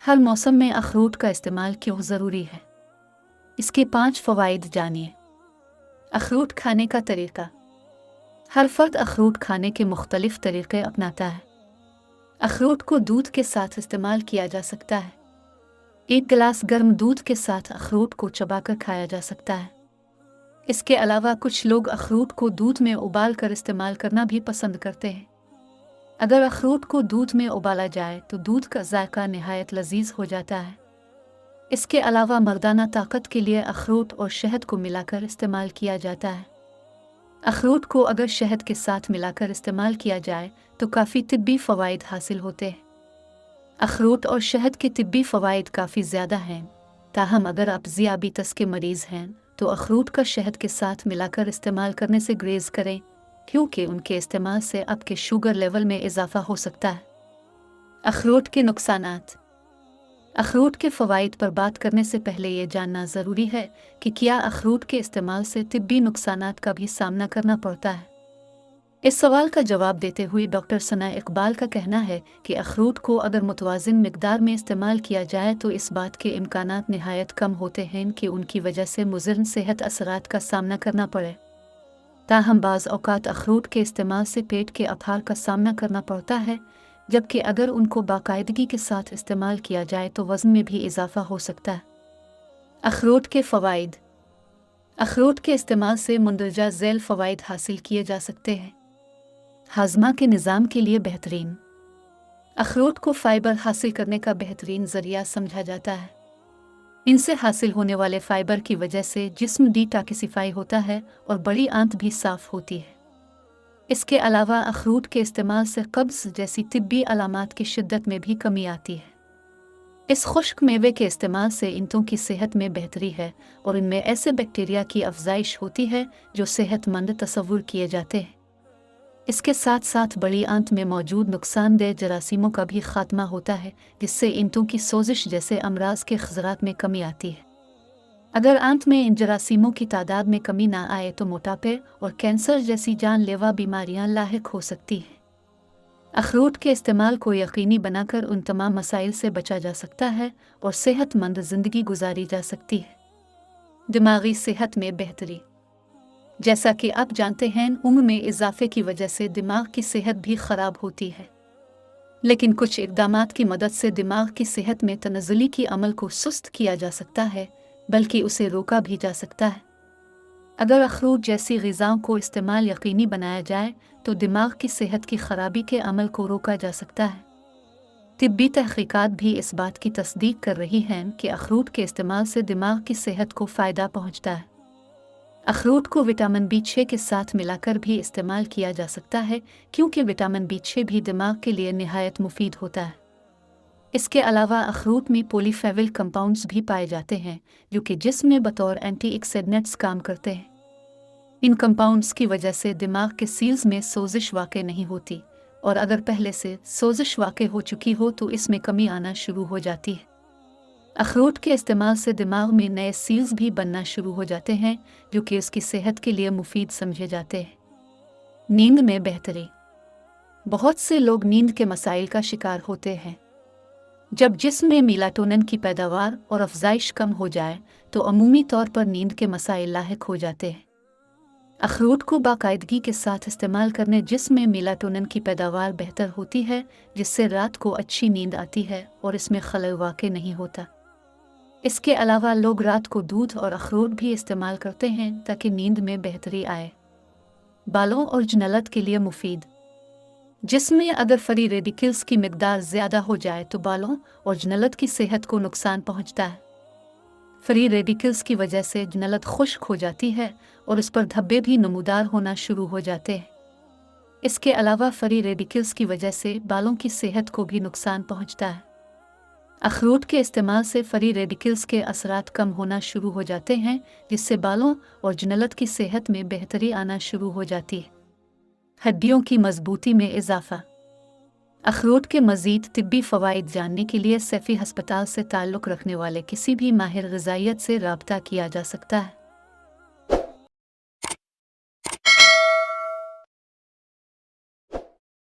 हर मौसम में अखरोट का इस्तेमाल क्यों ज़रूरी है? इसके 5 फ़वाइद जानिए। अखरोट खाने का तरीका। हर फर्द अखरोट खाने के मुख्तलिफ तरीक़े अपनाता है। अखरोट को दूध के साथ इस्तेमाल किया जा सकता है। 1 गिलास गर्म दूध के साथ अखरोट को चबाकर खाया जा सकता है। इसके अलावा कुछ लोग अखरोट को दूध में उबाल कर इस्तेमाल करना भी पसंद करते हैं। अगर अखरोट को दूध में उबाला जाए तो दूध का जायका निहायत लजीज हो जाता है। इसके अलावा मर्दाना ताकत के लिए अखरोट और शहद को मिलाकर इस्तेमाल किया जाता है। अखरोट को अगर शहद के साथ मिलाकर इस्तेमाल किया जाए तो काफ़ी तिब्बी फ़वाइद हासिल होते हैं। अखरोट और शहद के तिब्बी फ़वाइद काफ़ी ज़्यादा हैं, ताहम अगर आप ज़ियाबीतस के मरीज़ हैं तो अखरोट का शहद के साथ मिलाकर इस्तेमाल करने से गुरेज़ करें, क्योंकि उनके इस्तेमाल से आपके शुगर लेवल में इजाफा हो सकता है। अखरोट के नुकसानात। अखरोट के फ़वाइद पर बात करने से पहले ये जानना ज़रूरी है कि क्या अखरोट के इस्तेमाल से तिब्बी नुकसानात का भी सामना करना पड़ता है। इस सवाल का जवाब देते हुए डॉक्टर सना इकबाल का कहना है कि अखरोट को अगर मुतवाज़िन मिकदार में इस्तेमाल किया जाए तो इस बात के इम्कानात निहायत कम होते हैं कि उनकी वजह से मुज़र सेहत असरात का सामना करना पड़े। ताहम बाज़ औक़ात अखरोट के इस्तेमाल से पेट के आथार का सामना करना पड़ता है, जबकि अगर उनको बाकायदगी के साथ इस्तेमाल किया जाए तो वज़न में भी इजाफा हो सकता है। अखरोट के फ़वाइद। अखरोट के इस्तेमाल से मंदरजा ज़ैल फ़वाइद हासिल किए जा सकते हैं। हाज़मा के निज़ाम के लिए बेहतरीन। अखरोट को फ़ाइबर हासिल करने का बेहतरीन ज़रिया समझा जाता है। इनसे हासिल होने वाले फ़ाइबर की वजह से जिस्म डिटॉक्सिफ़ाई होता है और बड़ी आंत भी साफ़ होती है। इसके अलावा अखरोट के इस्तेमाल से कब्ज़ जैसी तिब्बी अलामात की शिद्दत में भी कमी आती है। इस खुश्क मेवे के इस्तेमाल से इंतों की सेहत में बेहतरी है और इनमें ऐसे बैक्टीरिया की अफजाइश होती है जो सेहतमंद तस्वुर किए जाते हैं। इसके साथ साथ बड़ी आंत में मौजूद नुकसानदेह जरासीमों का भी खात्मा होता है, जिससे इंतों की सोजिश जैसे अमराज के खतरात में कमी आती है। अगर आंत में इन जरासीमों की तादाद में कमी ना आए तो मोटापे और कैंसर जैसी जानलेवा बीमारियां लाहिक हो सकती हैं। अखरोट के इस्तेमाल को यकीनी बनाकर उन तमाम मसाइल से बचा जा सकता है और सेहतमंद ज़िंदगी गुजारी जा सकती है। दिमागी सेहत में बेहतरी। जैसा कि आप जानते हैं, उम्र में इजाफे की वजह से दिमाग की सेहत भी ख़राब होती है, लेकिन कुछ इक़दामात की मदद से दिमाग की सेहत में तनज़ुली की अमल को सुस्त किया जा सकता है, बल्कि उसे रोका भी जा सकता है। अगर अखरोट जैसी ग़िज़ाओं को इस्तेमाल यकीनी बनाया जाए तो दिमाग की सेहत की ख़राबी के अमल को रोका जा सकता है। तिब्बी तहक़ीक़ात भी इस बात की तस्दीक कर रही हैं कि अखरोट के इस्तेमाल से दिमाग की सेहत को फ़ायदा पहुँचता है। अखरोट को विटामिन B6 के साथ मिलाकर भी इस्तेमाल किया जा सकता है, क्योंकि विटामिन B6 भी दिमाग के लिए निहायत मुफीद होता है। इसके अलावा अखरोट में पॉलीफेनॉल कंपाउंड्स भी पाए जाते हैं जो कि जिस्म में बतौर एंटीऑक्सीडेंट्स काम करते हैं। इन कंपाउंड्स की वजह से दिमाग के सील्स में सोजिश वाक़ई नहीं होती, और अगर पहले से सोजिश वाक़ई हो चुकी हो तो इसमें कमी आना शुरू हो जाती है। अखरोट के इस्तेमाल से दिमाग में नए सील्स भी बनना शुरू हो जाते हैं जो कि उसकी सेहत के लिए मुफीद समझे जाते हैं। नींद में बेहतरी। बहुत से लोग नींद के मसाइल का शिकार होते हैं। जब जिस्म में मेलाटोनिन की पैदावार और अफजाइश कम हो जाए तो अमूमी तौर पर नींद के मसाइल लाहिक हो जाते हैं। अखरोट को बाकायदगी के साथ इस्तेमाल करने जिस्म में मेलाटोनिन की पैदावार बेहतर होती है, जिससे रात को अच्छी नींद आती है और इसमें खलल वाक़ई नहीं होता। इसके अलावा लोग रात को दूध और अखरोट भी इस्तेमाल करते हैं ताकि नींद में बेहतरी आए। बालों और जन्नत के लिए मुफीद। जिस्म में अगर फ्री रेडिकल्स की मिकदार ज़्यादा हो जाए तो बालों और जन्नत की सेहत को नुकसान पहुंचता है। फ्री रेडिकल्स की वजह से जन्नत खुश्क हो जाती है और उस पर धब्बे भी नमूदार होना शुरू हो जाते हैं। इसके अलावा फ्री रेडिकल्स की वजह से बालों की सेहत को भी नुकसान पहुंचता है। अखरोट के इस्तेमाल से फ्री रेडिकल्स के असरात कम होना शुरू हो जाते हैं, जिससे बालों और जन्नत की सेहत में बेहतरी आना शुरू हो जाती है। हड्डियों की मजबूती में इजाफा। अखरोट के मज़ीद तिब्बी फ़वाइद जानने के लिए सैफ़ी हस्पताल से ताल्लुक़ रखने वाले किसी भी माहिर ग़िज़ाइयत से राब्ता किया जा सकता है।